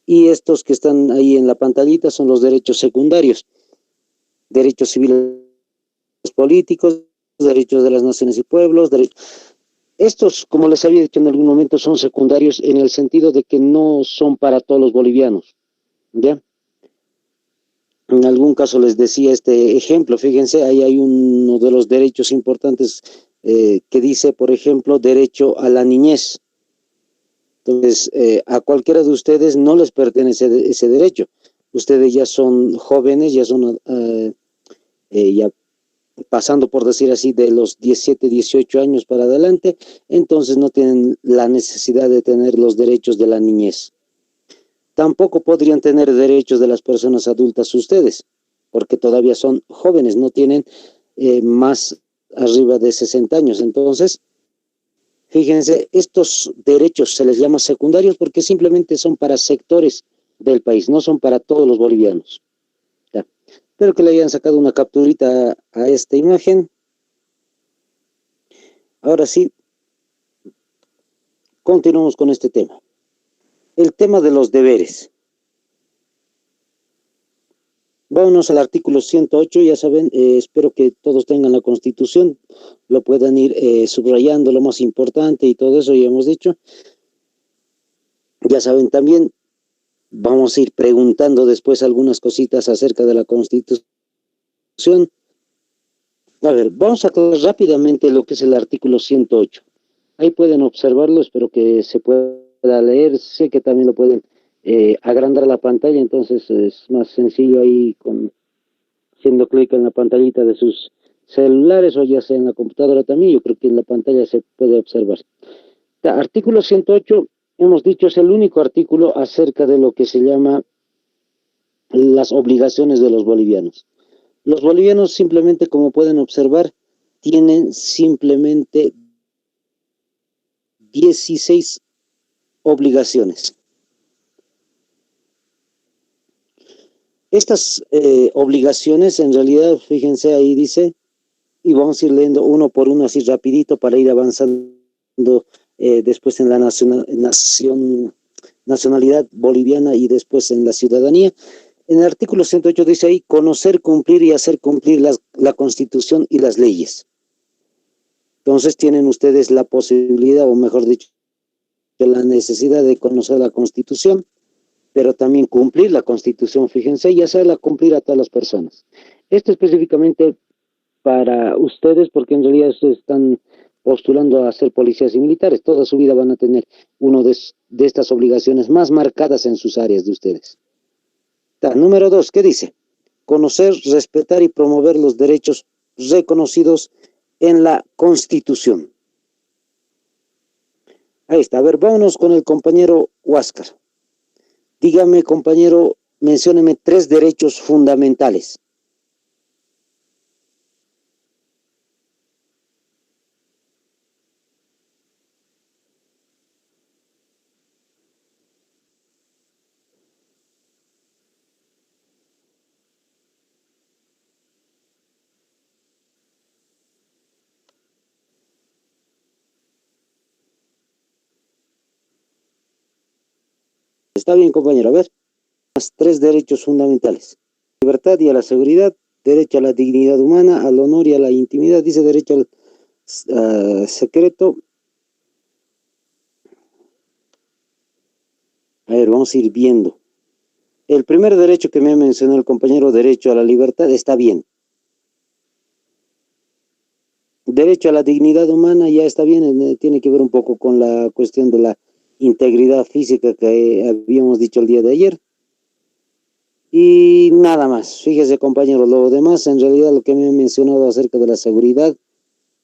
y estos que están ahí en la pantallita son los derechos secundarios, derechos civiles políticos, derechos de las naciones y pueblos, estos, como les había dicho en algún momento, son secundarios en el sentido de que no son para todos los bolivianos, ¿ya? En algún caso les decía este ejemplo, fíjense, ahí hay uno de los derechos importantes que dice, por ejemplo, derecho a la niñez. Entonces, a cualquiera de ustedes no les pertenece ese derecho. Ustedes ya son jóvenes, ya son ya pasando, por decir así, de los 17, 18 años para adelante, entonces no tienen la necesidad de tener los derechos de la niñez. Tampoco podrían tener derechos de las personas adultas ustedes, porque todavía son jóvenes, no tienen más arriba de 60 años. Entonces, fíjense, estos derechos se les llama secundarios porque simplemente son para sectores del país, no son para todos los bolivianos. Ya. Espero que le hayan sacado una capturita a esta imagen. Ahora sí, continuamos con este tema. El tema de los deberes. Vámonos al artículo 108, ya saben, espero que todos tengan la Constitución, lo puedan ir subrayando lo más importante y todo eso, ya hemos dicho. Ya saben también, vamos a ir preguntando después algunas cositas acerca de la Constitución. A ver, vamos a aclarar rápidamente lo que es el artículo 108. Ahí pueden observarlo, espero que se pueda leer, sé que también lo pueden agrandar la pantalla, entonces es más sencillo ahí haciendo clic en la pantallita de sus celulares o ya sea en la computadora también, yo creo que en la pantalla se puede observar. Artículo 108, hemos dicho, es el único artículo acerca de lo que se llama las obligaciones de los bolivianos. Los bolivianos simplemente, como pueden observar, tienen simplemente 16 obligaciones. Estas obligaciones, en realidad, fíjense, ahí dice, y vamos a ir leyendo uno por uno así rapidito para ir avanzando después en la nacionalidad boliviana y después en la ciudadanía. En el artículo 108 dice ahí, conocer, cumplir y hacer cumplir la Constitución y las leyes. Entonces tienen ustedes la posibilidad, o mejor dicho, la necesidad de conocer la Constitución, pero también cumplir la Constitución, fíjense, y hacerla cumplir a todas las personas. Esto específicamente para ustedes, porque en realidad ustedes están postulando a ser policías y militares, toda su vida van a tener una de estas obligaciones más marcadas en sus áreas de ustedes. Número 2, ¿qué dice? Conocer, respetar y promover los derechos reconocidos en la Constitución. Ahí está, a ver, vámonos con el compañero Huáscar. Dígame, compañero, mencióneme 3 derechos fundamentales. Está bien, compañero, a ver. 3 derechos fundamentales. Libertad y a la seguridad, derecho a la dignidad humana, al honor y a la intimidad, dice derecho al secreto. A ver, vamos a ir viendo. El primer derecho que me mencionó el compañero, derecho a la libertad, está bien. Derecho a la dignidad humana ya está bien, tiene que ver un poco con la cuestión de la integridad física que habíamos dicho el día de ayer. Y nada más, fíjese compañero, lo demás en realidad lo que me he mencionado acerca de la seguridad,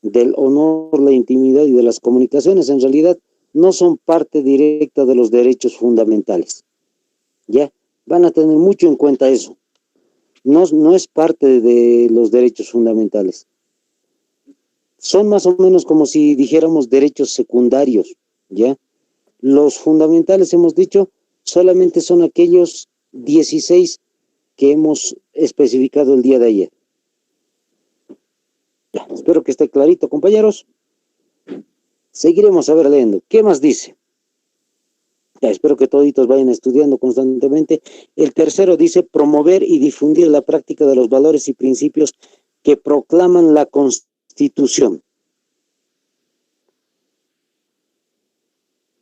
del honor, la intimidad y de las comunicaciones, en realidad no son parte directa de los derechos fundamentales. ¿Ya? Van a tener mucho en cuenta eso. No es parte de los derechos fundamentales. Son más o menos como si dijéramos derechos secundarios, ¿ya? Los fundamentales, hemos dicho, solamente son aquellos 16 que hemos especificado el día de ayer. Ya, espero que esté clarito, compañeros. Seguiremos a ver leyendo. ¿Qué más dice? Ya, espero que toditos vayan estudiando constantemente. El tercero dice promover y difundir la práctica de los valores y principios que proclaman la Constitución.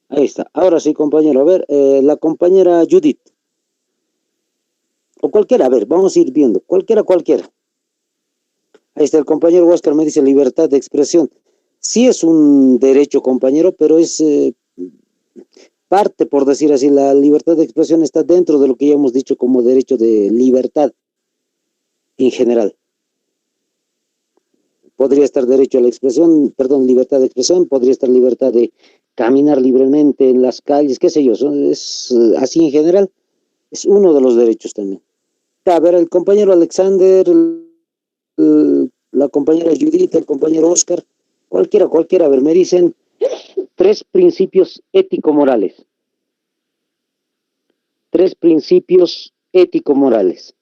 Ahí está. Ahora sí, compañero. A ver, la compañera Judith. O cualquiera, a ver, vamos a ir viendo. Cualquiera. Ahí está, el compañero Oscar me dice libertad de expresión. Sí es un derecho, compañero, pero es parte, por decir así, la libertad de expresión está dentro de lo que ya hemos dicho como derecho de libertad en general. Podría estar derecho a la expresión, perdón, libertad de expresión, podría estar libertad de caminar libremente en las calles, qué sé yo, es así en general, es uno de los derechos también. A ver, el compañero Alexander, la compañera Judith, el compañero Oscar, cualquiera, a ver, me dicen tres principios ético-morales. Tres principios ético-morales.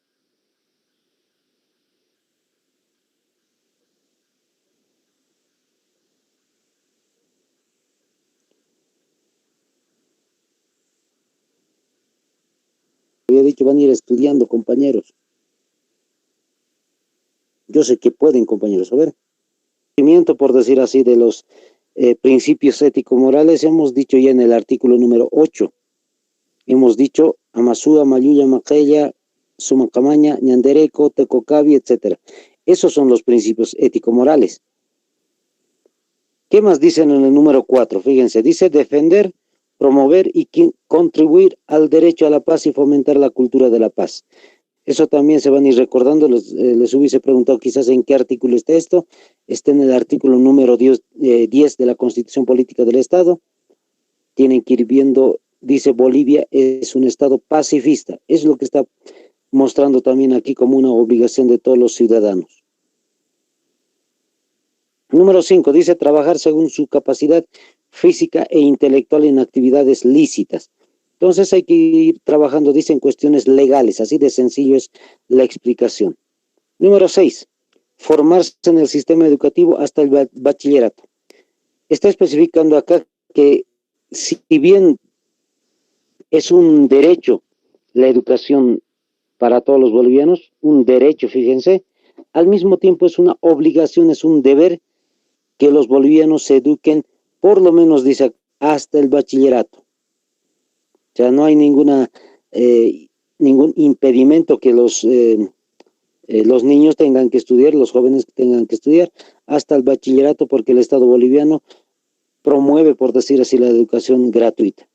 Había dicho, van a ir estudiando, compañeros. Yo sé que pueden, compañeros. A ver, por decir así, de los principios ético-morales, hemos dicho ya en el artículo número 8. Hemos dicho Amasúa, Mayuya, Maquella, Sumacamaña, Ñandereco, Tecocabi, etc. Esos son los principios ético-morales. ¿Qué más dicen en el número 4? Fíjense, dice defender, promover y contribuir al derecho a la paz y fomentar la cultura de la paz. Eso también se van a ir recordando, les hubiese preguntado quizás en qué artículo está esto. Está en el artículo número 10 de la Constitución Política del Estado. Tienen que ir viendo, dice Bolivia es un Estado pacifista. Es lo que está mostrando también aquí como una obligación de todos los ciudadanos. Número 5, dice trabajar según su capacidad física e intelectual en actividades lícitas. Entonces hay que ir trabajando, dice, en cuestiones legales, así de sencillo es la explicación. Número 6, formarse en el sistema educativo hasta el bachillerato. Está especificando acá que si bien es un derecho la educación para todos los bolivianos, un derecho, fíjense, al mismo tiempo es una obligación, es un deber que los bolivianos se eduquen, por lo menos dice, hasta el bachillerato. O sea, no hay ningún impedimento que los niños tengan que estudiar, los jóvenes tengan que estudiar hasta el bachillerato, porque el Estado boliviano promueve, por decir así, la educación gratuita.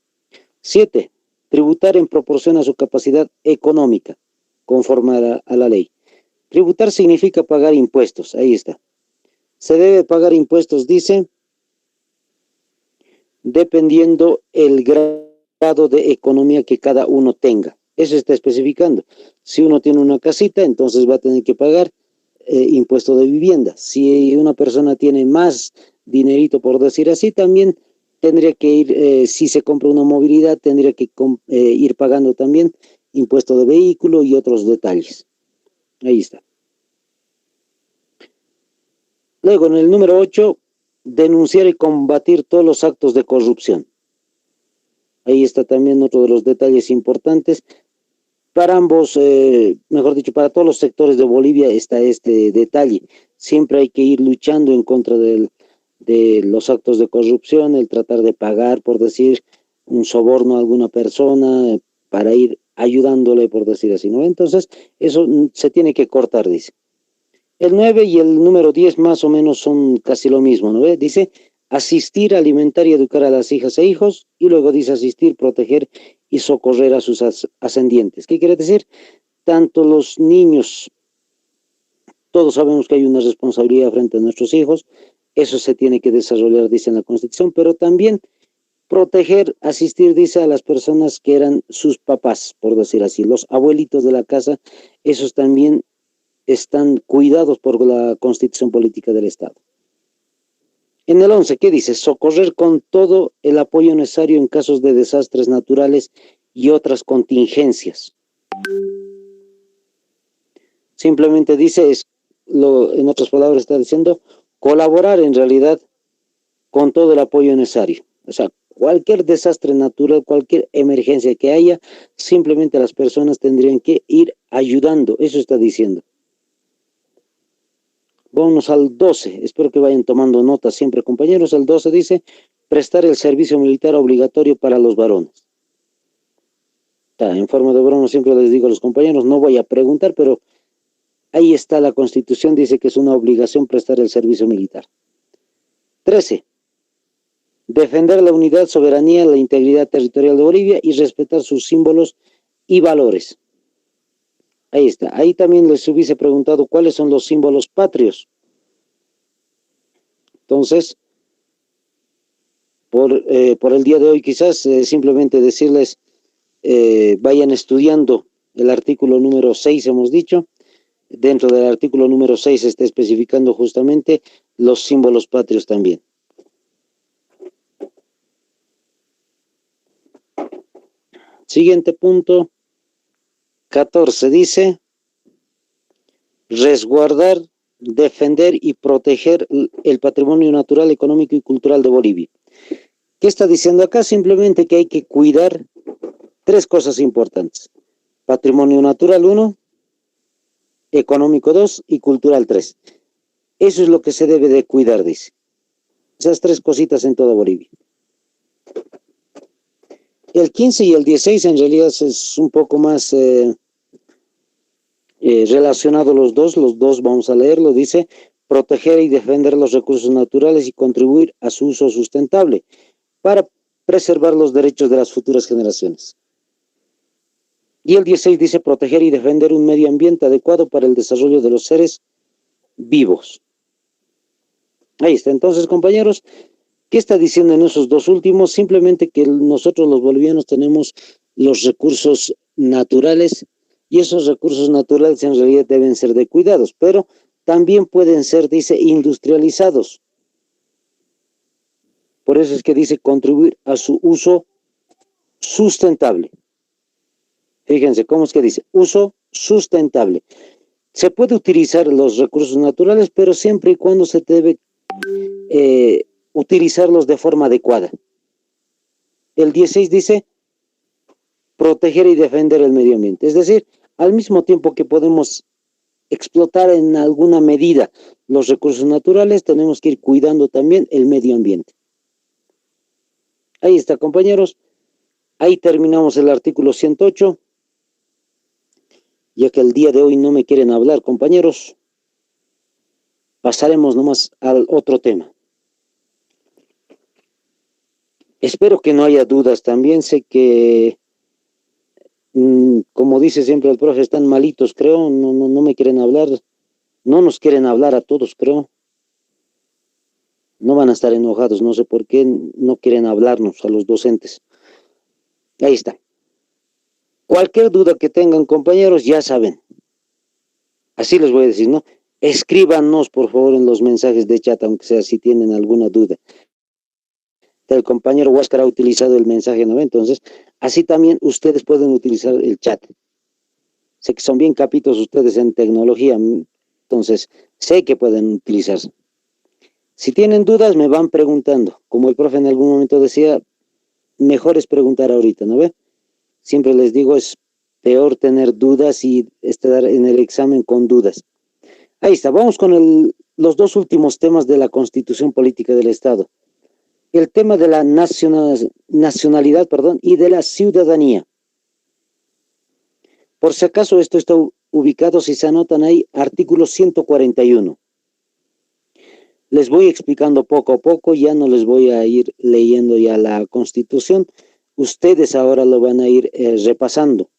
7, tributar en proporción a su capacidad económica, conforme a la ley. Tributar significa pagar impuestos, ahí está. Se debe pagar impuestos, dice, dependiendo el grado de economía que cada uno tenga. Eso está especificando. Si uno tiene una casita, entonces va a tener que pagar impuesto de vivienda. Si una persona tiene más dinerito, por decir así, también tendría que ir, si se compra una movilidad, tendría que ir pagando también impuesto de vehículo y otros detalles. Ahí está. Luego, en el número 8, denunciar y combatir todos los actos de corrupción. Ahí está también otro de los detalles importantes. Para ambos, mejor dicho, para todos los sectores de Bolivia está este detalle. Siempre hay que ir luchando en contra de los actos de corrupción, el tratar de pagar, por decir, un soborno a alguna persona para ir ayudándole, por decir así, ¿no? Entonces, eso se tiene que cortar, dice. El 9 y el número 10 más o menos son casi lo mismo, ¿no? Dice asistir, alimentar y educar a las hijas e hijos, y luego dice asistir, proteger y socorrer a sus ascendientes. ¿Qué quiere decir? Tanto los niños, todos sabemos que hay una responsabilidad frente a nuestros hijos, eso se tiene que desarrollar, dice en la Constitución, pero también proteger, asistir, dice, a las personas que eran sus papás, por decir así, los abuelitos de la casa, esos también están cuidados por la Constitución Política del Estado. En el 11, ¿qué dice? Socorrer con todo el apoyo necesario en casos de desastres naturales y otras contingencias. Simplemente dice, en otras palabras está diciendo, colaborar en realidad con todo el apoyo necesario. O sea, cualquier desastre natural, cualquier emergencia que haya, simplemente las personas tendrían que ir ayudando, eso está diciendo. Vamos al 12, espero que vayan tomando nota siempre, compañeros. El 12 dice, prestar el servicio militar obligatorio para los varones. En forma de broma siempre les digo a los compañeros, no voy a preguntar, pero ahí está la Constitución, dice que es una obligación prestar el servicio militar. 13. Defender la unidad, soberanía, la integridad territorial de Bolivia y respetar sus símbolos y valores. Ahí está. Ahí también les hubiese preguntado cuáles son los símbolos patrios. Entonces, por el día de hoy quizás simplemente decirles, vayan estudiando el artículo número 6, hemos dicho. Dentro del artículo número 6 está especificando justamente los símbolos patrios también. Siguiente punto, 14, dice, resguardar, defender y proteger el patrimonio natural, económico y cultural de Bolivia. ¿Qué está diciendo acá? Simplemente que hay que cuidar tres cosas importantes. Patrimonio natural 1, económico 2 y cultural 3. Eso es lo que se debe de cuidar, dice. Esas tres cositas en toda Bolivia. El 15 y el 16 en realidad es un poco más relacionado los dos vamos a leerlo, dice, proteger y defender los recursos naturales y contribuir a su uso sustentable para preservar los derechos de las futuras generaciones. Y el 16 dice, proteger y defender un medio ambiente adecuado para el desarrollo de los seres vivos. Ahí está. Entonces, compañeros, ¿qué está diciendo en esos dos últimos? Simplemente que nosotros los bolivianos tenemos los recursos naturales y esos recursos naturales en realidad deben ser de cuidados, pero también pueden ser, dice, industrializados. Por eso es que dice contribuir a su uso sustentable. Fíjense, ¿cómo es que dice? Uso sustentable. Se puede utilizar los recursos naturales, pero siempre y cuando se debe utilizarlos de forma adecuada. El 16 dice proteger y defender el medio ambiente. Es decir, al mismo tiempo que podemos explotar en alguna medida los recursos naturales, tenemos que ir cuidando también el medio ambiente. Ahí está, compañeros. Ahí terminamos el artículo 108. Ya que el día de hoy no me quieren hablar, compañeros, pasaremos nomás al otro tema. Espero que no haya dudas también, sé que, como dice siempre el profe, están malitos, creo, no me quieren hablar, no nos quieren hablar a todos, creo. No van a estar enojados, no sé por qué no quieren hablarnos a los docentes. Ahí está. Cualquier duda que tengan, compañeros, ya saben. Así les voy a decir, ¿no? Escríbanos, por favor, en los mensajes de chat, aunque sea si tienen alguna duda. El compañero Huáscar ha utilizado el mensaje, ¿no? Entonces, así también ustedes pueden utilizar el chat. Sé que son bien capitos ustedes en tecnología, entonces sé que pueden utilizarse. Si tienen dudas, me van preguntando. Como el profe en algún momento decía, mejor es preguntar ahorita, ¿no ve? Siempre les digo, es peor tener dudas y estar en el examen con dudas. Ahí está, vamos con los dos últimos temas de la Constitución Política del Estado. El tema de la nacionalidad, y de la ciudadanía. Por si acaso esto está ubicado, si se anotan ahí, artículo 141. Les voy explicando poco a poco, ya no les voy a ir leyendo ya la Constitución, ustedes ahora lo van a ir repasando.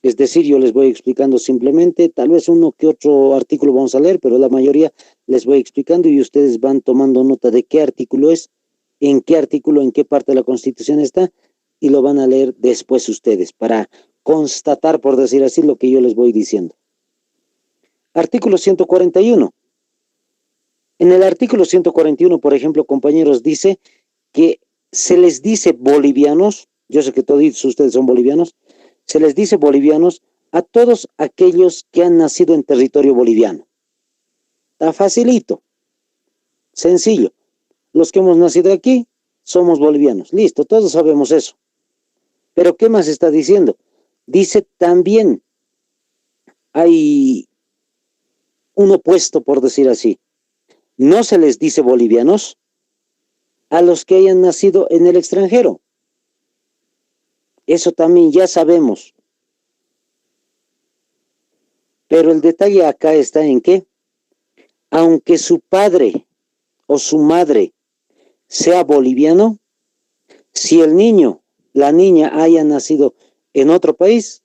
Es decir, yo les voy explicando simplemente, tal vez uno que otro artículo vamos a leer, pero la mayoría les voy explicando y ustedes van tomando nota de qué artículo es, en qué artículo, en qué parte de la Constitución está, y lo van a leer después ustedes, para constatar, por decir así, lo que yo les voy diciendo. Artículo 141. En el artículo 141, por ejemplo, compañeros, dice que se les dice bolivianos, yo sé que todos ustedes son bolivianos, se les dice bolivianos a todos aquellos que han nacido en territorio boliviano. Está facilito, sencillo. Los que hemos nacido aquí, somos bolivianos. Listo, todos sabemos eso. Pero ¿qué más está diciendo? Dice también hay un opuesto, por decir así. No se les dice bolivianos a los que hayan nacido en el extranjero. Eso también ya sabemos. Pero el detalle acá está en que, aunque su padre o su madre sea boliviano, si el niño, la niña haya nacido en otro país,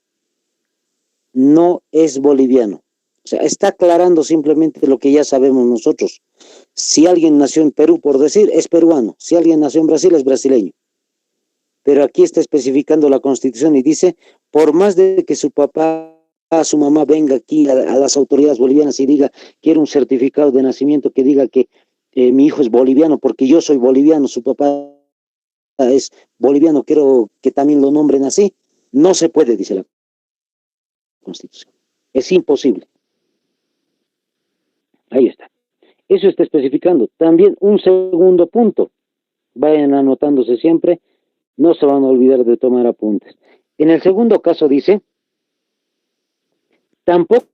no es boliviano. O sea, está aclarando simplemente lo que ya sabemos nosotros. Si alguien nació en Perú, por decir, es peruano. Si alguien nació en Brasil, es brasileño. Pero aquí está especificando la Constitución y dice, por más de que su papá, su mamá venga aquí a las autoridades bolivianas y diga, quiero un certificado de nacimiento que diga que mi hijo es boliviano porque yo soy boliviano, su papá es boliviano, quiero que también lo nombren así, no se puede, dice la Constitución. Es imposible. Ahí está. Eso está especificando. También un segundo punto. Vayan anotándose siempre. No se van a olvidar de tomar apuntes. En el segundo caso dice, tampoco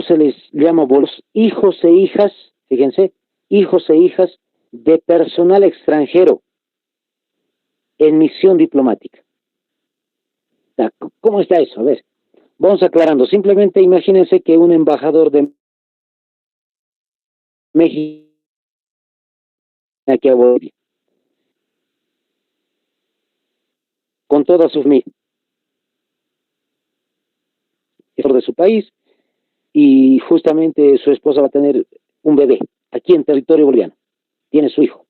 se les llama bolos hijos e hijas, fíjense, hijos e hijas de personal extranjero en misión diplomática. ¿Cómo está eso? A ver, vamos aclarando. Simplemente imagínense que un embajador de México aquí a Bolivia, con toda su familia de su país, y justamente su esposa va a tener un bebé aquí en territorio boliviano. Tiene su hijo.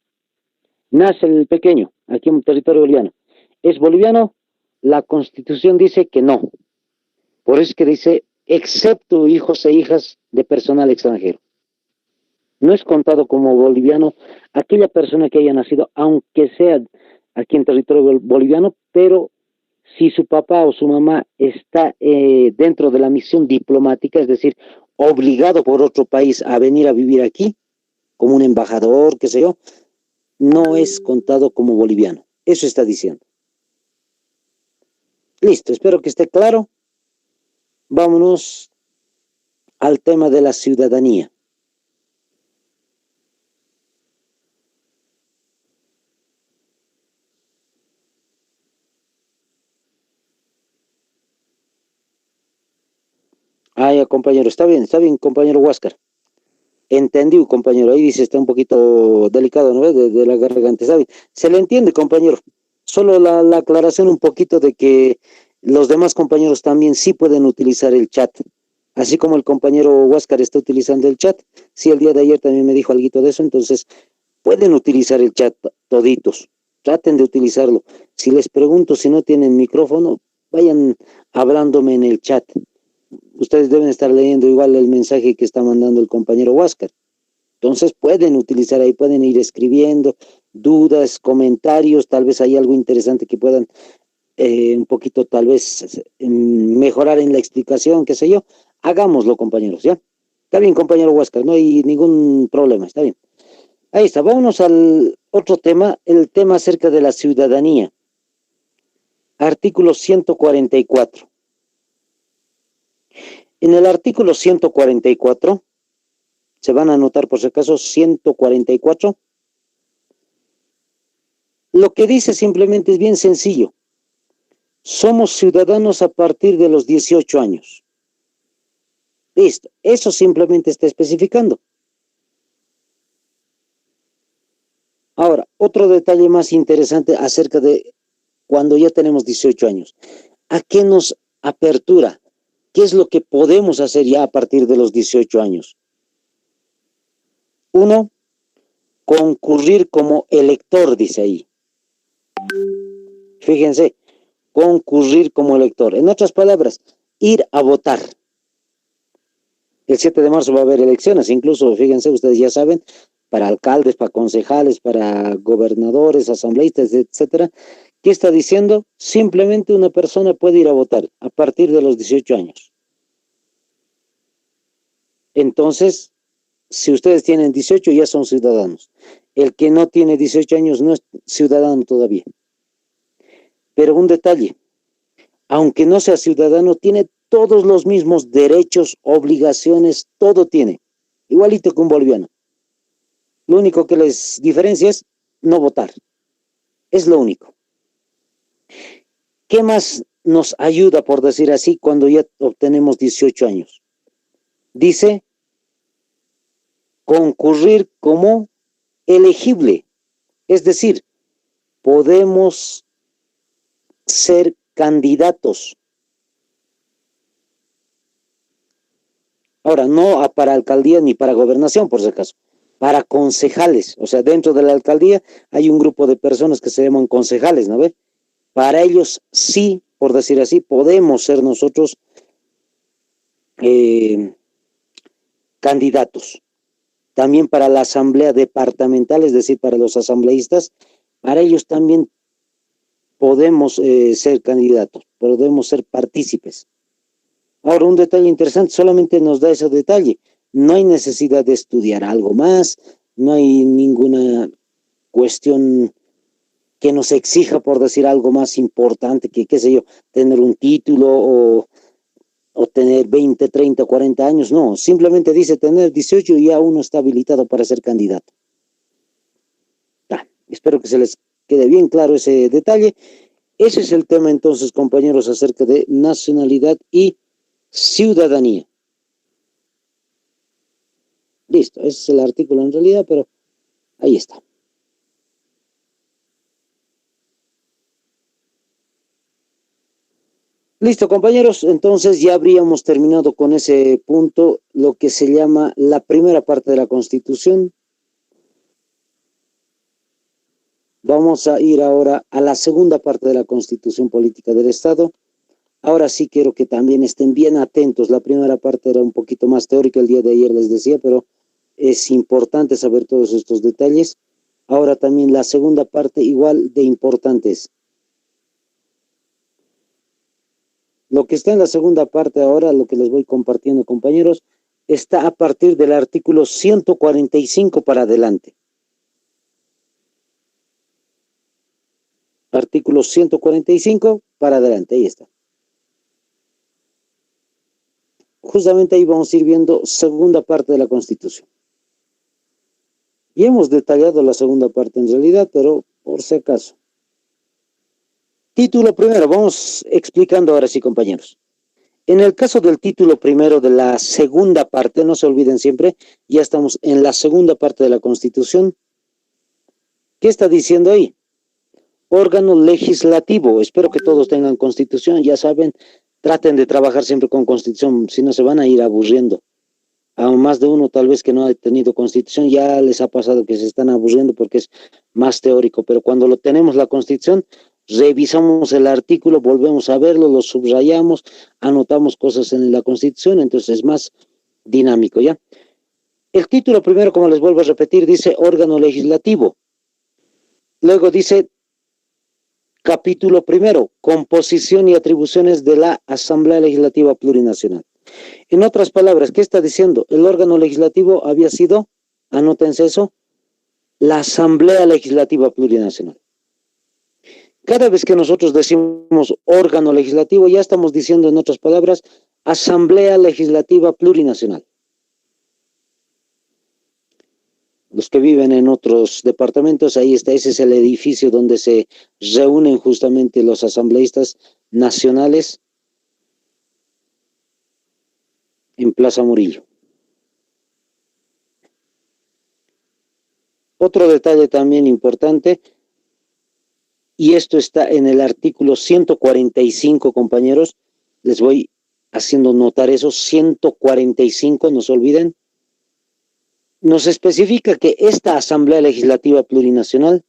Nace el pequeño aquí en territorio boliviano. ¿Es boliviano? La Constitución dice que no. Por eso es que dice, excepto hijos e hijas de personal extranjero. No es contado como boliviano aquella persona que haya nacido, aunque sea aquí en territorio boliviano, pero si su papá o su mamá está dentro de la misión diplomática, es decir, obligado por otro país a venir a vivir aquí, como un embajador, qué sé yo, no es contado como boliviano. Eso está diciendo. Listo, espero que esté claro. Vámonos al tema de la ciudadanía. Ah, ya, compañero, está bien, compañero Huáscar. Entendí, compañero, ahí dice, está un poquito delicado, ¿no? De la garganta, está bien. Se le entiende, compañero. Solo la aclaración un poquito de que los demás compañeros también sí pueden utilizar el chat. Así como el compañero Huáscar está utilizando el chat, sí, el día de ayer también me dijo algo de eso, entonces pueden utilizar el chat toditos. Traten de utilizarlo. Si les pregunto si no tienen micrófono, vayan hablándome en el chat. Ustedes deben estar leyendo igual el mensaje que está mandando el compañero Huáscar. Entonces pueden utilizar ahí, pueden ir escribiendo dudas, comentarios, tal vez hay algo interesante que puedan un poquito tal vez mejorar en la explicación, qué sé yo. Hagámoslo, compañeros, ¿ya? Está bien, compañero Huáscar, no hay ningún problema, está bien. Ahí está, vámonos al otro tema, el tema acerca de la ciudadanía. Artículo 144. En el artículo 144, se van a anotar por si acaso 144, lo que dice simplemente es bien sencillo. Somos ciudadanos a partir de los 18 años. Listo, eso simplemente está especificando. Ahora, otro detalle más interesante acerca de cuando ya tenemos 18 años. ¿A qué nos apertura? ¿Qué es lo que podemos hacer ya a partir de los 18 años? Uno, concurrir como elector, dice ahí. Fíjense, concurrir como elector. En otras palabras, ir a votar. El 7 de marzo va a haber elecciones, incluso, fíjense, ustedes ya saben, para alcaldes, para concejales, para gobernadores, asambleístas, etcétera. ¿Qué está diciendo? Simplemente una persona puede ir a votar a partir de los 18 años. Entonces, si ustedes tienen 18 ya son ciudadanos. El que no tiene 18 años no es ciudadano todavía. Pero un detalle, aunque no sea ciudadano, tiene todos los mismos derechos, obligaciones, todo tiene, igualito que un boliviano. Lo único que les diferencia es no votar, es lo único. ¿Qué más nos ayuda, por decir así, cuando ya obtenemos 18 años? Dice concurrir como elegible, es decir, podemos ser candidatos. Ahora, no para alcaldía ni para gobernación, por si acaso, para concejales. O sea, dentro de la alcaldía hay un grupo de personas que se llaman concejales, ¿no ve? Para ellos sí, por decir así, podemos ser nosotros candidatos. También para la asamblea departamental, es decir, para los asambleístas, para ellos también podemos ser candidatos, podemos ser partícipes. Ahora, un detalle interesante, solamente nos da ese detalle. No hay necesidad de estudiar algo más, no hay ninguna cuestión que nos exija, por decir algo más importante, que, qué sé yo, tener un título o tener 20, 30, 40 años. No, simplemente dice tener 18 y ya uno está habilitado para ser candidato. Espero que se les quede bien claro ese detalle. Ese es el tema entonces, compañeros, acerca de nacionalidad y ciudadanía. Listo, ese es el artículo en realidad, pero ahí está. Listo, compañeros, entonces ya habríamos terminado con ese punto, lo que se llama la primera parte de la Constitución. Vamos a ir ahora a la segunda parte de la Constitución Política del Estado. Ahora sí quiero que también estén bien atentos. La primera parte era un poquito más teórica, el día de ayer les decía, pero es importante saber todos estos detalles. Ahora también la segunda parte igual de importantes. Lo que está en la segunda parte ahora, lo que les voy compartiendo, compañeros, está a partir del artículo 145 para adelante. Artículo 145 para adelante, ahí está. Justamente ahí vamos a ir viendo segunda parte de la Constitución. Y hemos detallado la segunda parte en realidad, pero por si acaso. Título primero, vamos explicando ahora sí, compañeros. En el caso del título primero de la segunda parte, no se olviden siempre, ya estamos en la segunda parte de la Constitución. ¿Qué está diciendo ahí? Órgano legislativo. Espero que todos tengan Constitución, ya saben, traten de trabajar siempre con Constitución, si no se van a ir aburriendo. A más de uno tal vez que no ha tenido Constitución, ya les ha pasado que se están aburriendo porque es más teórico, pero cuando lo tenemos la Constitución, revisamos el artículo, volvemos a verlo, lo subrayamos, anotamos cosas en la Constitución, entonces es más dinámico, ¿ya? El título primero, como les vuelvo a repetir, dice órgano legislativo. Luego dice capítulo primero, composición y atribuciones de la Asamblea Legislativa Plurinacional. En otras palabras, ¿qué está diciendo? El órgano legislativo había sido, anótense eso, la Asamblea Legislativa Plurinacional. Cada vez que nosotros decimos órgano legislativo, ya estamos diciendo, en otras palabras, Asamblea Legislativa Plurinacional. Los que viven en otros departamentos, ahí está, ese es el edificio donde se reúnen justamente los asambleístas nacionales en Plaza Murillo. Otro detalle también importante, y esto está en el artículo 145, compañeros, les voy haciendo notar eso, 145, no se olviden, nos especifica que esta Asamblea Legislativa Plurinacional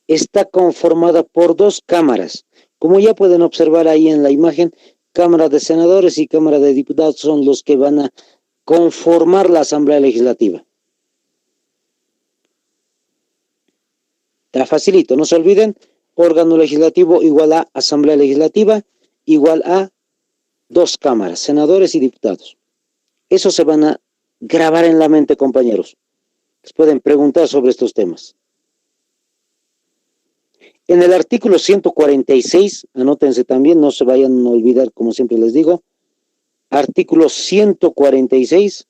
está conformada por dos cámaras. Como ya pueden observar ahí en la imagen, Cámara de Senadores y Cámara de Diputados son los que van a conformar la Asamblea Legislativa. Está facilito, no se olviden, órgano legislativo igual a Asamblea Legislativa, igual a dos cámaras, senadores y diputados. Eso se van a grabar en la mente, compañeros. Les pueden preguntar sobre estos temas. En el artículo 146, anótense también, no se vayan a olvidar, como siempre les digo, artículo 146,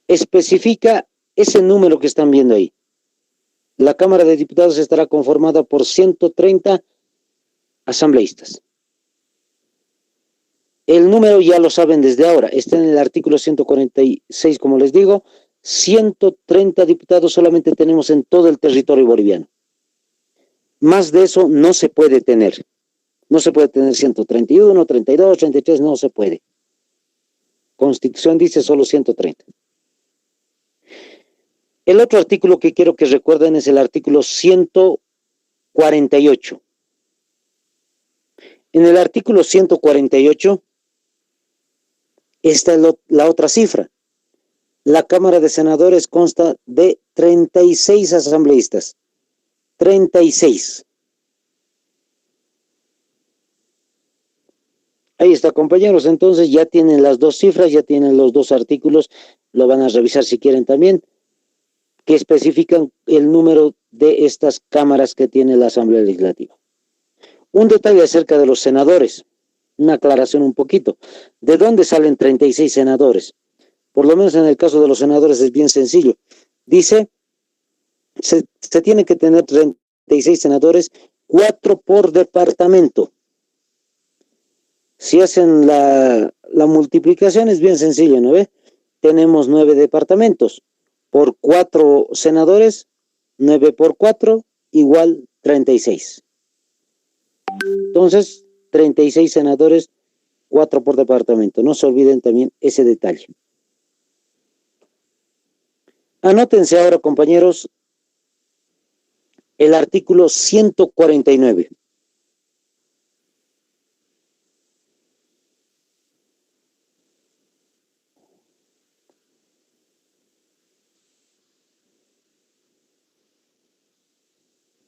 especifica ese número que están viendo ahí. La Cámara de Diputados estará conformada por 130 asambleístas. El número ya lo saben desde ahora, está en el artículo 146, como les digo, 130 diputados solamente tenemos en todo el territorio boliviano. Más de eso no se puede tener. No se puede tener 131, 32, 33, no se puede. Constitución dice solo 130. El otro artículo que quiero que recuerden es el artículo 148. En el artículo 148 está la otra cifra. La Cámara de Senadores consta de 36 asambleístas. 36. Ahí está, compañeros. Entonces ya tienen las dos cifras, ya tienen los dos artículos. Lo van a revisar si quieren también, que especifican el número de estas cámaras que tiene la Asamblea Legislativa. Un detalle acerca de los senadores, una aclaración un poquito. ¿De dónde salen 36 senadores? Por lo menos en el caso de los senadores es bien sencillo. Dice, se tiene que tener 36 senadores, 4 por departamento. Si hacen la multiplicación es bien sencillo, ¿no ve? Tenemos 9 departamentos. Por 4 senadores, 9 por 4 igual 36. Entonces, 36 senadores, 4 por departamento. No se olviden también ese detalle. Anótense ahora, compañeros, el artículo 149.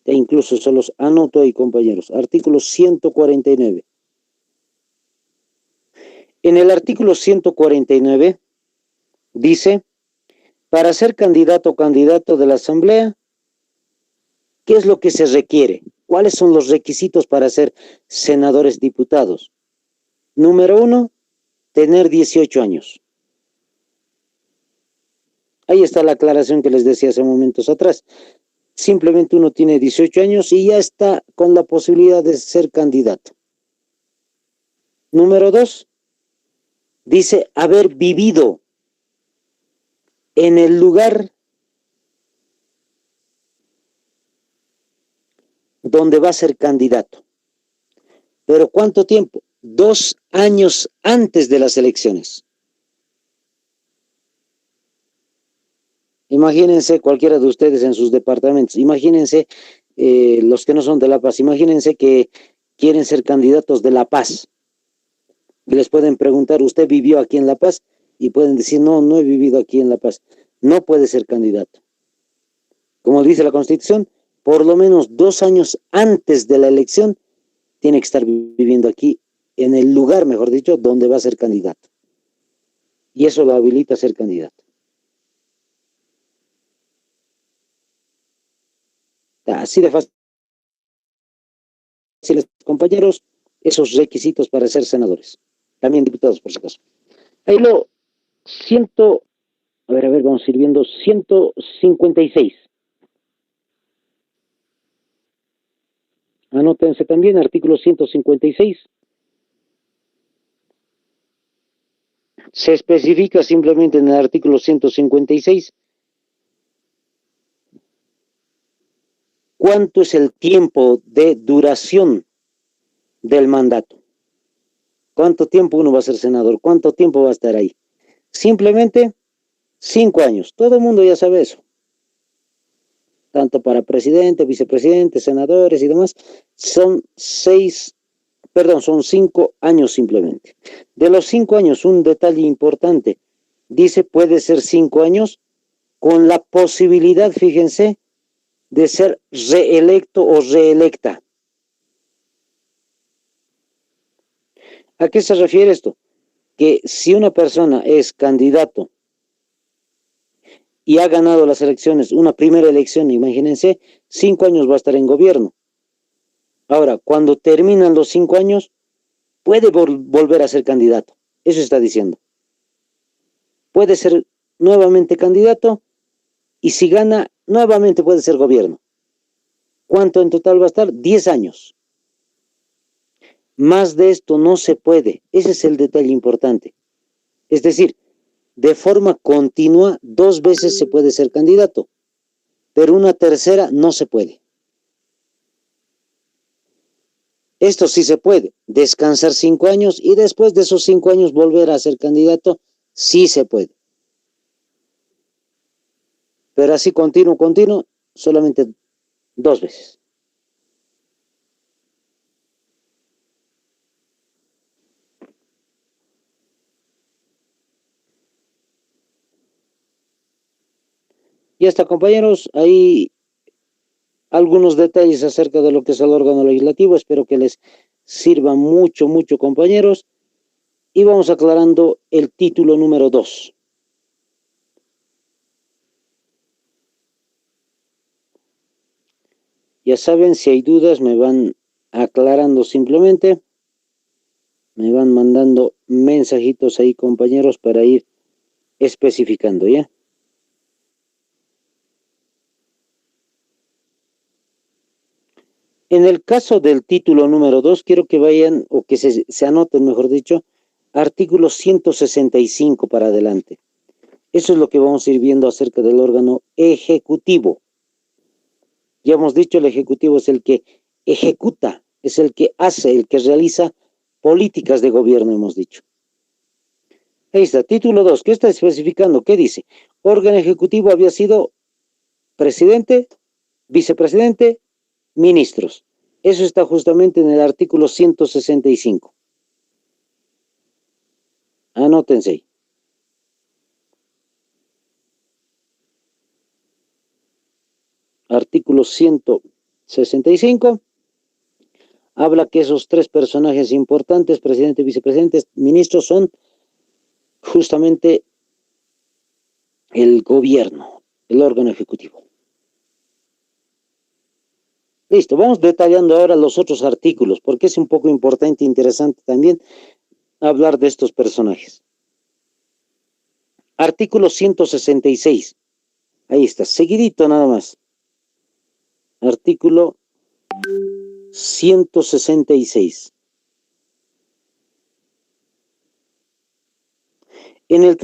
E incluso se los anoto ahí, compañeros. Artículo 149. En el artículo 149 dice, para ser candidato o candidato de la Asamblea, ¿qué es lo que se requiere? ¿Cuáles son los requisitos para ser senadores diputados? Número 1, tener 18 años. Ahí está la aclaración que les decía hace momentos atrás. Simplemente uno tiene 18 años y ya está con la posibilidad de ser candidato. Número 2, dice haber vivido en el lugar donde va a ser candidato. ¿Pero cuánto tiempo? 2 años antes de las elecciones. Imagínense cualquiera de ustedes en sus departamentos, imagínense los que no son de La Paz, imagínense que quieren ser candidatos de La Paz. Y les pueden preguntar, ¿usted vivió aquí en La Paz? Y pueden decir, no, no he vivido aquí en La Paz. No puede ser candidato. Como dice la Constitución, por lo menos 2 años antes de la elección tiene que estar viviendo aquí, en el lugar, mejor dicho, donde va a ser candidato. Y eso lo habilita a ser candidato. Así de fácil, compañeros, esos requisitos para ser senadores. También diputados, por si acaso. Ahí a ver, vamos a ir viendo 156. Anótense también, artículo 156. Se especifica simplemente en el artículo 156 cuánto es el tiempo de duración del mandato. ¿Cuánto tiempo uno va a ser senador? ¿Cuánto tiempo va a estar ahí? Simplemente 5 años. Todo el mundo ya sabe eso. Tanto para presidente, vicepresidente, senadores y demás, son 5 años simplemente. De los 5 años, un detalle importante, dice puede ser 5 años con la posibilidad, fíjense, de ser reelecto o reelecta. ¿A qué se refiere esto? Que si una persona es candidato y ha ganado las elecciones, una primera elección, imagínense, 5 años va a estar en gobierno. Ahora, cuando terminan los 5 años, puede volver a ser candidato. Eso está diciendo. Puede ser nuevamente candidato y si gana, nuevamente puede ser gobierno. ¿Cuánto en total va a estar? 10 años. Más de esto no se puede. Ese es el detalle importante. Es decir, de forma continua, 2 veces se puede ser candidato, pero una tercera no se puede. Esto sí se puede, descansar 5 años y después de esos 5 años volver a ser candidato, sí se puede. Pero así continuo, solamente 2 veces. Y hasta, compañeros, ahí algunos detalles acerca de lo que es el órgano legislativo. Espero que les sirva mucho, compañeros. Y vamos aclarando el título número 2. Ya saben, si hay dudas, me van aclarando simplemente. Me van mandando mensajitos ahí, compañeros, para ir especificando, ¿ya? En el caso del título número 2, quiero que vayan, o que se anoten, mejor dicho, artículo 165 para adelante. Eso es lo que vamos a ir viendo acerca del órgano ejecutivo. Ya hemos dicho, el ejecutivo es el que ejecuta, es el que hace, el que realiza políticas de gobierno, hemos dicho. Ahí está, título 2, ¿qué está especificando? ¿Qué dice? Órgano ejecutivo había sido presidente, vicepresidente, ministros. Eso está justamente en el artículo 165. Anótense ahí. Artículo 165. Habla que esos 3 personajes importantes, presidente, vicepresidente, ministros, son justamente el gobierno, el órgano ejecutivo. Listo, vamos detallando ahora los otros artículos, porque es un poco importante e interesante también hablar de estos personajes. Artículo 166. Ahí está, seguidito nada más. Artículo 166. En el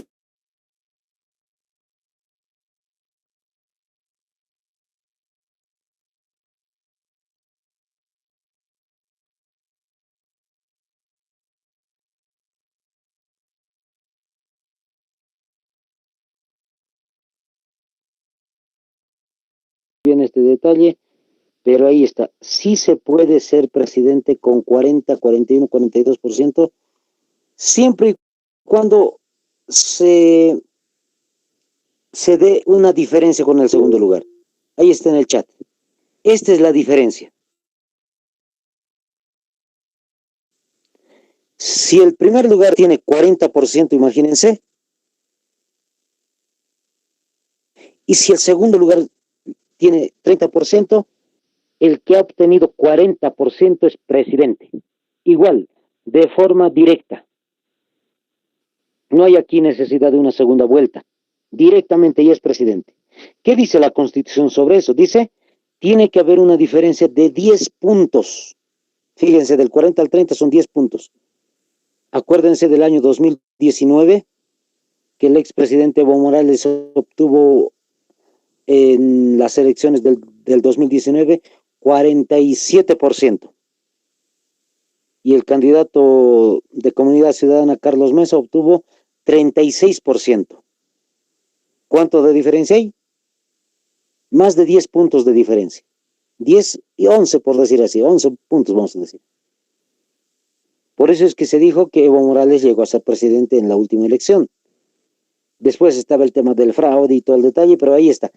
bien este detalle, pero ahí está. Sí se puede ser presidente con 40, 41, 42%, siempre y cuando se dé una diferencia con el segundo lugar. Ahí está en el chat. Esta es la diferencia. Si el primer lugar tiene 40%, imagínense, y si el segundo lugar tiene 30%, el que ha obtenido 40% es presidente. Igual, de forma directa. No hay aquí necesidad de una segunda vuelta. Directamente ya es presidente. ¿Qué dice la Constitución sobre eso? Dice, tiene que haber una diferencia de 10 puntos. Fíjense, del 40 al 30 son 10 puntos. Acuérdense del año 2019, que el expresidente Evo Morales obtuvo en las elecciones del 2019 47%. Y el candidato de Comunidad Ciudadana, Carlos Mesa, obtuvo 36%. ¿Cuánto de diferencia hay? Más de 10 puntos de diferencia. 10 y 11, por decir así, 11 puntos vamos a decir. Por eso es que se dijo que Evo Morales llegó a ser presidente en la última elección. Después estaba el tema del fraude y todo el detalle, pero ahí está.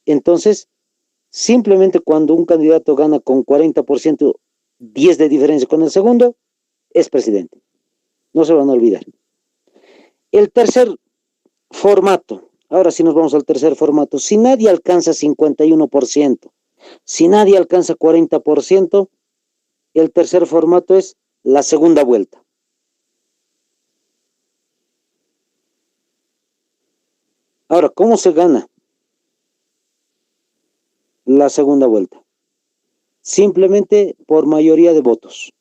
Entonces, simplemente cuando un candidato gana con 40%, 10 de diferencia con el segundo, es presidente. no se van a olvidar. El tercer formato, ahora sí nos vamos al tercer formato, si nadie alcanza 51%, si nadie alcanza 40%, el tercer formato es la segunda vuelta. Ahora, ¿cómo se gana la segunda vuelta? Simplemente por mayoría de votos.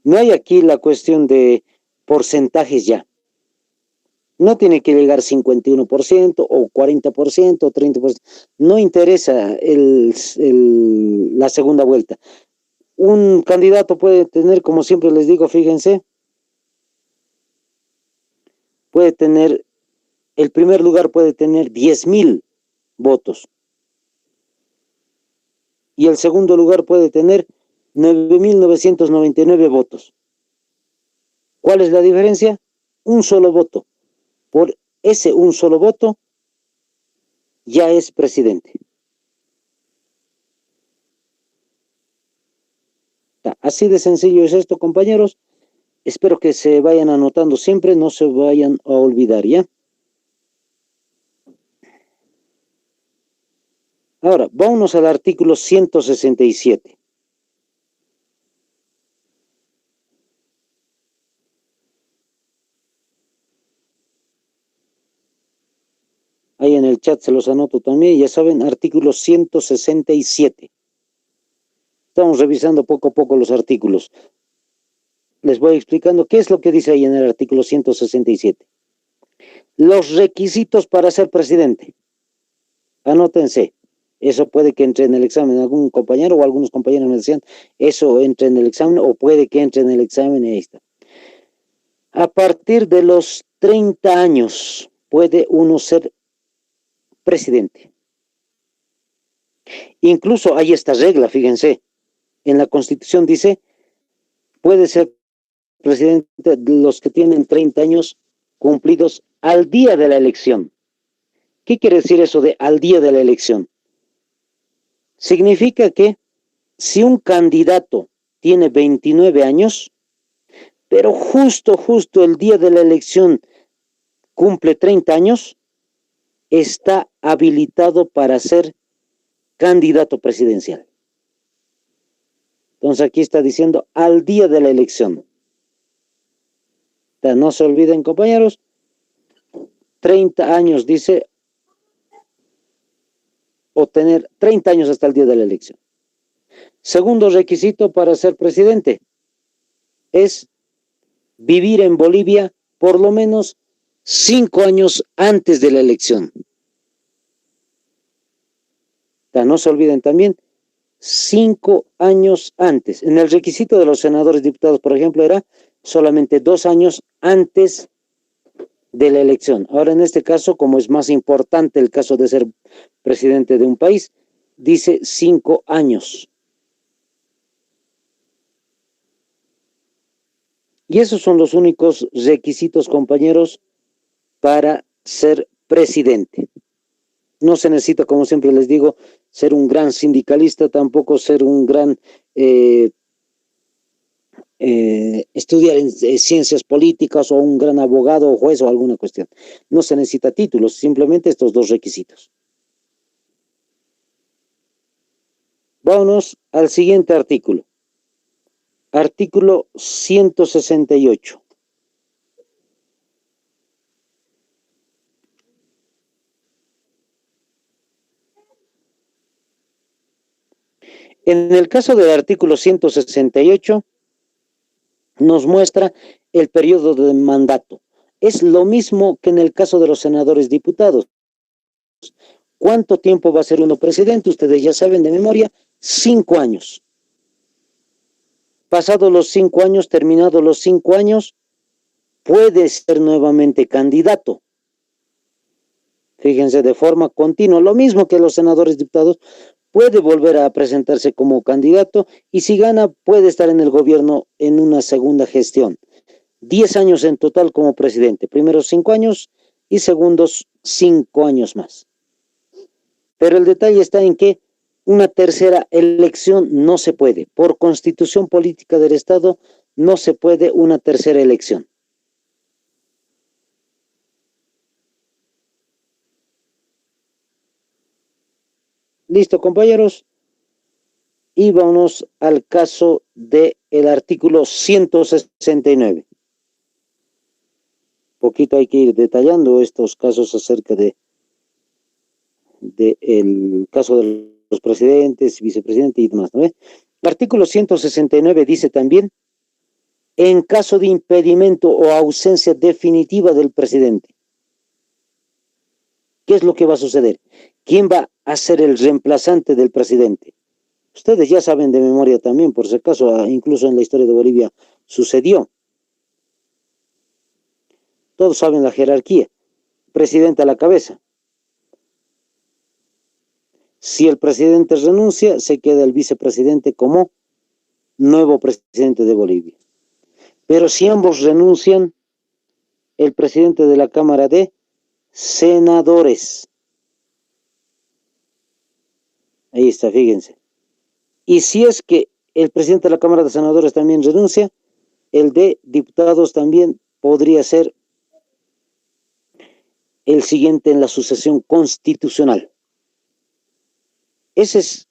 No hay aquí la cuestión de porcentajes ya. No tiene que llegar 51% o 40% o 30%. No interesa la segunda vuelta. Un candidato puede tener, como siempre les digo, fíjense, puede tener, el primer lugar puede tener 10,000 votos. Y el segundo lugar puede tener 9,999 votos. ¿Cuál es la diferencia? Un solo voto. Por ese un solo voto, ya es presidente. Así de sencillo es esto, compañeros. Espero que se vayan anotando siempre, no se vayan a olvidar, ¿ya? Ahora, vámonos al artículo 167. Ahí en el chat se los anoto también, ya saben, artículo 167. Estamos revisando poco a poco los artículos. Les voy explicando qué es lo que dice ahí en el artículo 167. Los requisitos para ser presidente. Anótense. Eso puede que entre en el examen. Algún compañero o algunos compañeros me decían, eso entra en el examen o puede que entre en el examen. Ahí está. A partir de los 30 años puede uno ser presidente. Incluso hay esta regla, fíjense, en la Constitución dice, puede ser presidente los que tienen 30 años cumplidos al día de la elección. ¿Qué quiere decir eso de al día de la elección? Significa que si un candidato tiene 29 años, pero justo el día de la elección cumple 30 años, está habilitado para ser candidato presidencial. Entonces aquí está diciendo al día de la elección. No se olviden, compañeros, 30 años dice, o tener 30 años hasta el día de la elección. Segundo requisito para ser presidente es vivir en Bolivia por lo menos 5 años antes de la elección. No se olviden también, 5 años antes. En el requisito de los senadores diputados, por ejemplo, era solamente 2 años antes de la elección. Ahora, en este caso, como es más importante el caso de ser presidente de un país, dice 5 años. Y esos son los únicos requisitos, compañeros, para ser presidente. No se necesita, como siempre les digo, ser un gran sindicalista, tampoco ser un gran estudiar en ciencias políticas o un gran abogado o juez o alguna cuestión. No se necesita títulos, simplemente estos dos requisitos. Vámonos al siguiente artículo. Artículo 168. En el caso del artículo 168, nos muestra el periodo de mandato. Es lo mismo que en el caso de los senadores diputados. ¿Cuánto tiempo va a ser uno presidente? Ustedes ya saben de memoria, 5 años. Pasados los 5 años, terminados los 5 años, puede ser nuevamente candidato. Fíjense, de forma continua, lo mismo que los senadores diputados, puede volver a presentarse como candidato y si gana puede estar en el gobierno en una segunda gestión. 10 años en total como presidente, primeros 5 años y segundos 5 años más. Pero el detalle está en que una tercera elección no se puede. Por constitución política del Estado no se puede una tercera elección. Listo, compañeros. Y vamos al caso del artículo 169. Poquito hay que ir detallando estos casos acerca de el caso de los presidentes, vicepresidentes y demás, ¿no? El artículo 169 dice también, en caso de impedimento o ausencia definitiva del presidente, ¿qué es lo que va a suceder? ¿Quién va a ser el reemplazante del presidente? Ustedes ya saben de memoria también, por si acaso, incluso en la historia de Bolivia sucedió. Todos saben la jerarquía. Presidente a la cabeza. Si el presidente renuncia, se queda el vicepresidente como nuevo presidente de Bolivia. Pero si ambos renuncian, el presidente de la Cámara de Senadores. Ahí está, fíjense. Y si es que el presidente de la Cámara de Senadores también renuncia, el de diputados también podría ser el siguiente en la sucesión constitucional. Esos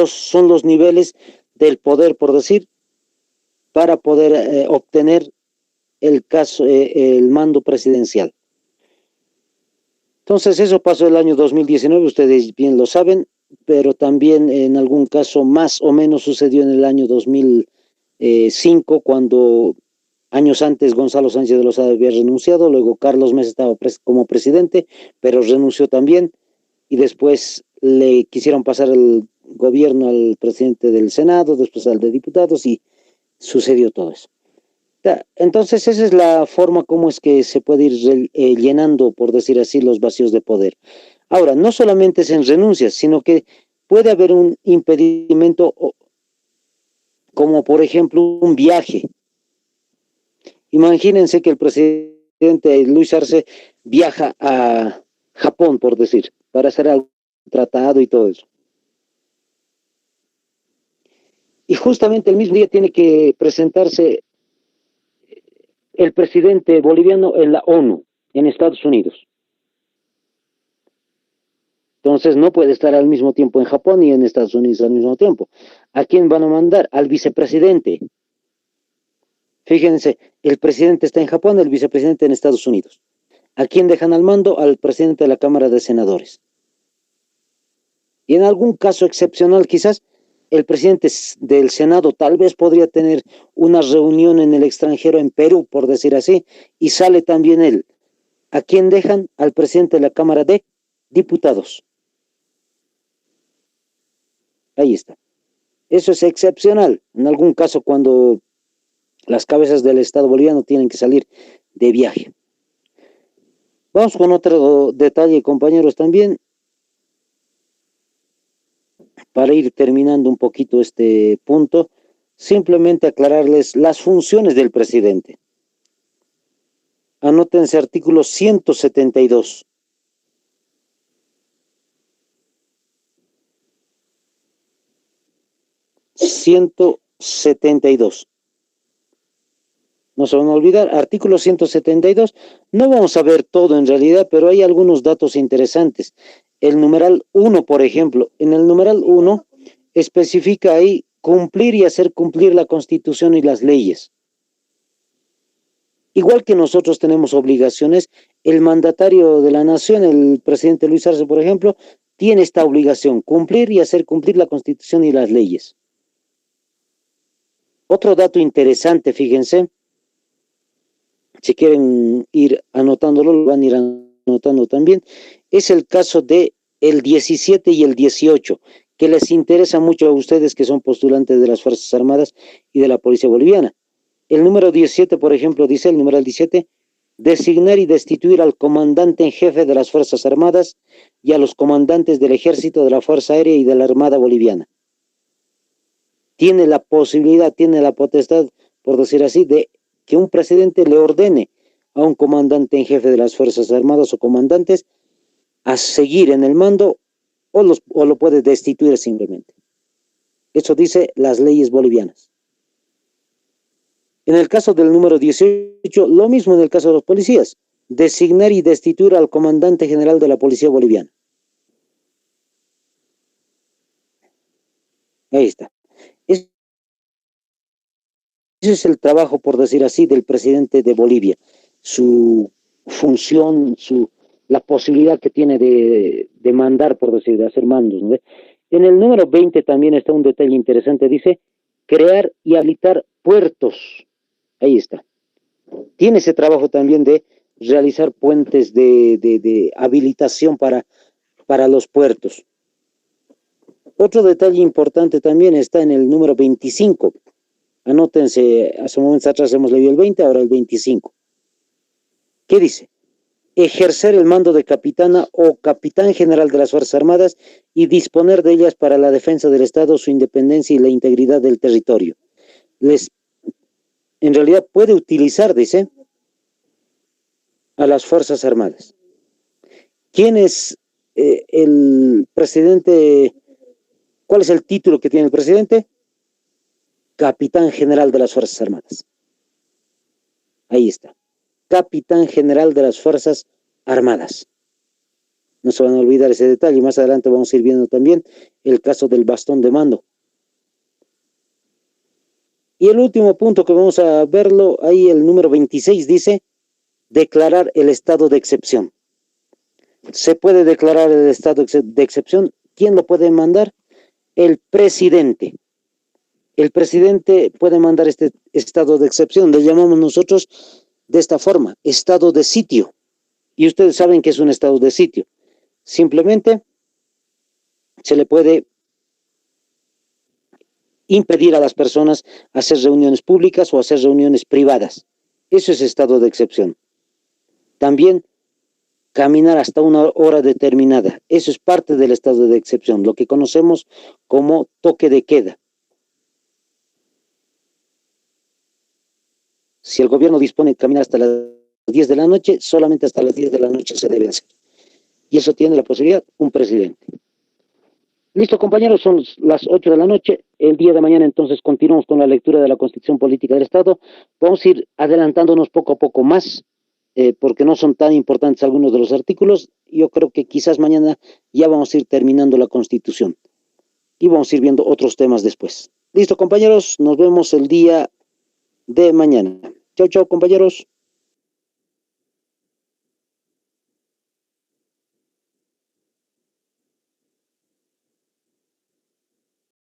son los niveles del poder, por decir, para poder obtener el mando presidencial. Entonces eso pasó el año 2019, ustedes bien lo saben, pero también en algún caso más o menos sucedió en el año 2005, cuando años antes Gonzalo Sánchez de Lozada había renunciado, luego Carlos Mesa estaba como presidente, pero renunció también, y después le quisieron pasar el gobierno al presidente del Senado, después al de diputados, y sucedió todo eso. Entonces esa es la forma como es que se puede ir llenando, por decir así, los vacíos de poder. Ahora, no solamente es en renuncias, sino que puede haber un impedimento, como por ejemplo un viaje. Imagínense que el presidente Luis Arce viaja a Japón, por decir, para hacer algún tratado y todo eso. Y justamente el mismo día tiene que presentarse el presidente boliviano en la ONU, en Estados Unidos. Entonces no puede estar al mismo tiempo en Japón y en Estados Unidos al mismo tiempo. ¿A quién van a mandar? Al vicepresidente. Fíjense, el presidente está en Japón, el vicepresidente en Estados Unidos. ¿A quién dejan al mando? Al presidente de la Cámara de Senadores. Y en algún caso excepcional quizás, el presidente del Senado tal vez podría tener una reunión en el extranjero, en Perú, por decir así, y sale también él. ¿A quién dejan? Al presidente de la Cámara de Diputados. Ahí está. Eso es excepcional. En algún caso, cuando las cabezas del Estado boliviano tienen que salir de viaje. Vamos con otro detalle, compañeros, también, para ir terminando un poquito este punto. Simplemente aclararles las funciones del presidente. Anótense artículo 172. No se van a olvidar, artículo 172, no vamos a ver todo en realidad, pero hay algunos datos interesantes. El numeral 1, por ejemplo, en el numeral 1 especifica ahí cumplir y hacer cumplir la Constitución y las leyes. Igual que nosotros tenemos obligaciones, el mandatario de la nación, el presidente Luis Arce, por ejemplo, tiene esta obligación, cumplir y hacer cumplir la Constitución y las leyes. Otro dato interesante, fíjense, si quieren ir anotándolo, lo van a ir anotando también, es el caso de el 17 y el 18, que les interesa mucho a ustedes que son postulantes de las Fuerzas Armadas y de la Policía Boliviana. El número 17, por ejemplo, dice el numeral 17, designar y destituir al comandante en jefe de las Fuerzas Armadas y a los comandantes del Ejército, de la Fuerza Aérea y de la Armada Boliviana. Tiene la posibilidad, tiene la potestad, por decir así, de que un presidente le ordene a un comandante en jefe de las Fuerzas Armadas o comandantes a seguir en el mando o lo puede destituir simplemente. Eso dice las leyes bolivianas. En el caso del número 18, lo mismo en el caso de los policías. Designar y destituir al comandante general de la policía boliviana. Ahí está. Ese es el trabajo, por decir así, del presidente de Bolivia. Su función, la posibilidad que tiene de mandar, por decir, de hacer mandos, ¿no? En el número 20 también está un detalle interesante. Dice, crear y habilitar puertos. Ahí está. Tiene ese trabajo también de realizar puentes de habilitación para los puertos. Otro detalle importante también está en el número 25. Anótense, hace momentos atrás hemos leído el 20, ahora el 25. ¿Qué dice? Ejercer el mando de capitana o capitán general de las Fuerzas Armadas y disponer de ellas para la defensa del Estado, su independencia y la integridad del territorio. En realidad puede utilizar, dice, a las Fuerzas Armadas. ¿Quién es el presidente? ¿Cuál es el título que tiene el presidente? Capitán general de las Fuerzas Armadas. Ahí está. Capitán general de las Fuerzas Armadas. No se van a olvidar ese detalle. Más adelante vamos a ir viendo también el caso del bastón de mando. Y el último punto que vamos a verlo, ahí el número 26 dice, declarar el estado de excepción. Se puede declarar el estado de excepción. ¿Quién lo puede mandar? El presidente. El presidente puede mandar este estado de excepción. Le llamamos nosotros de esta forma, estado de sitio. Y ustedes saben que es un estado de sitio. Simplemente se le puede impedir a las personas hacer reuniones públicas o hacer reuniones privadas. Eso es estado de excepción. También caminar hasta una hora determinada. Eso es parte del estado de excepción, lo que conocemos como toque de queda. Si el gobierno dispone de caminar hasta las 10 de la noche, solamente hasta las 10 de la noche se debe hacer. Y eso tiene la posibilidad un presidente. Listo, compañeros, son las 8 de la noche. El día de mañana entonces continuamos con la lectura de la Constitución Política del Estado. Vamos a ir adelantándonos poco a poco más, porque no son tan importantes algunos de los artículos. Yo creo que quizás mañana ya vamos a ir terminando la Constitución y vamos a ir viendo otros temas después. Listo, compañeros, nos vemos el día de mañana. Chau, chau, compañeros.